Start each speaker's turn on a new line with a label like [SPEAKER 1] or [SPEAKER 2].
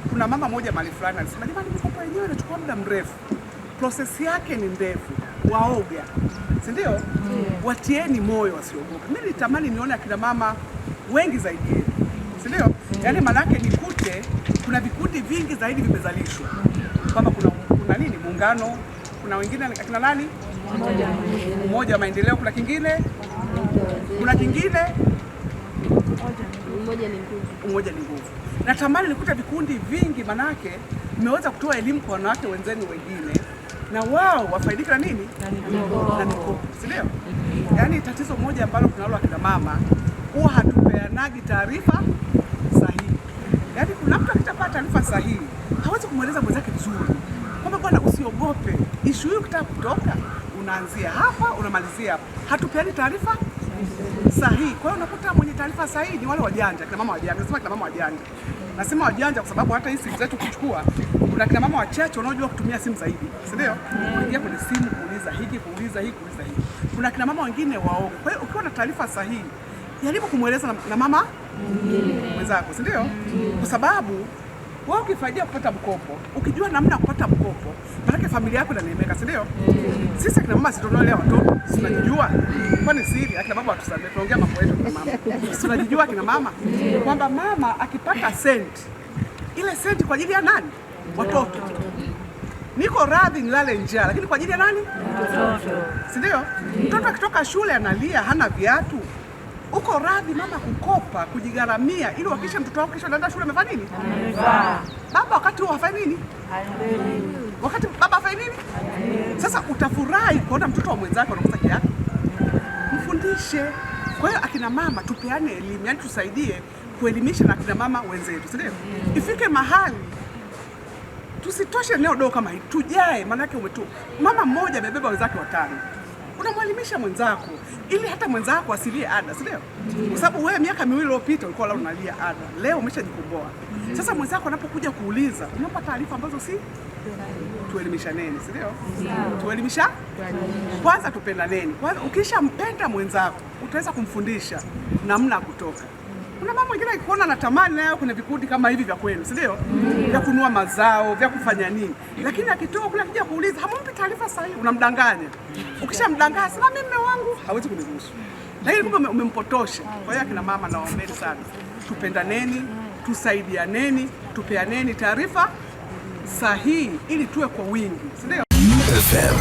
[SPEAKER 1] kuna mama moja mahali fulani alisema, jamani, mikopo yenyewe inachukua muda mrefu, process yake ni ndefu, waoga, si ndio? Watieni moyo, wasiogope. Mimi nitamani nione akina mama wengi zaidi yetu, si ndio? Yaani manake nikute kuna vikundi vingi zaidi vimezalishwa, kwamba kuna nini, muungano, kuna wengine akina nani, umoja wa maendeleo, kuna kingine, umoja ni nguvu. Natamani nikuta vikundi vingi, manake mmeweza kutoa elimu kwa wanawake wenzenu wengine, na wao wafaidika na nini, na mikopo, si ndio? Yaani tatizo moja ambalo tunalo akina mama, huwa hatupeanagi taarifa sahihi. Yaani kuna mtu akitapata taarifa sahihi hawezi kumweleza mwenzake vizuri kwamba bwana, usiogope, ishu hii ukitaka kutoka unaanzia hapa unamalizia hapa. Hatupeani taarifa sahihi. Kwa hiyo unakuta mwenye taarifa sahihi ni wale wajanja, kina mama wajanja. Nasema kina mama wajanja, nasema wajanja kwa sababu hata hii simu zetu kuchukua, kuna kina mama wachache wanaojua kutumia simu zaidi, si ndio? Kuingia kwenye simu, kuuliza hiki, kuuliza hiki, kuuliza hiki. Kuna kina mama wengine waoga. Kwa hiyo ukiwa na taarifa sahihi, jaribu kumweleza na mama mwenzako, si ndio? Kwa sababu wewe ukifaidia kupata mkopo, ukijua namna ya kupata mkopo, maana familia yako inanemeka, si ndio? Sisi kina mama sitonolea watoto, tunajijua. Kwani siri akina baba watusamee, tunaongea mambo yetu kina mama. Tunajijua kina mama kwamba mama akipata senti, ile senti kwa ajili ya nani? Watoto. Niko radhi nilale njaa, lakini kwa ajili ya nani? Watoto. Si ndio? Mtoto akitoka shule analia, hana viatu, uko radhi mama kukopa, kujigaramia ili wakisha mtoto wako kesho anaenda shule amefanya nini? Amevaa. Baba wakati huo hafai nini? Wakati baba hafai nini? Sasa utafurahi kuona mtoto wa mwenzako anakosa kiatu. Mfundishe. Kwa hiyo akina mama tupeane elimu, yani tusaidie kuelimisha na akina mama wenzetu, si ndio? Ifike mahali tusitoshe eneo dogo kama hili, tujae, maana yake mama mmoja amebeba wenzake watano. Unamwelimisha mwenzako ili hata mwenzako asilie ada, si ndio? Kwa sababu wewe miaka miwili iliyopita ulikuwa la unalia ada, leo umeshajikomboa. Sasa mwenzako anapokuja kuuliza, unapa taarifa ambazo si tuelimishaneni, si ndio? Tuelimisha kwanza, tupendaneni kwanza. Ukishampenda mwenzako utaweza kumfundisha namna ya kutoka. Kuna mama mwingine akiona anatamani nayo kuna vikundi kama hivi vya kwenu, si ndio? Vya kununua mazao, vya kufanya nini. Lakini akitoka kule akija kuuliza, hamumpi taarifa sahihi, unamdanganya. Ukishamdanganya, sema mimi mume wangu hawezi kuniruhusu. Lakini kumbe umempotosha. Kwa hiyo akina mama nawaombeni sana, tupendaneni, tusaidianeni, tupeaneni taarifa sahihi ili tuwe kwa wingi, si ndio? FM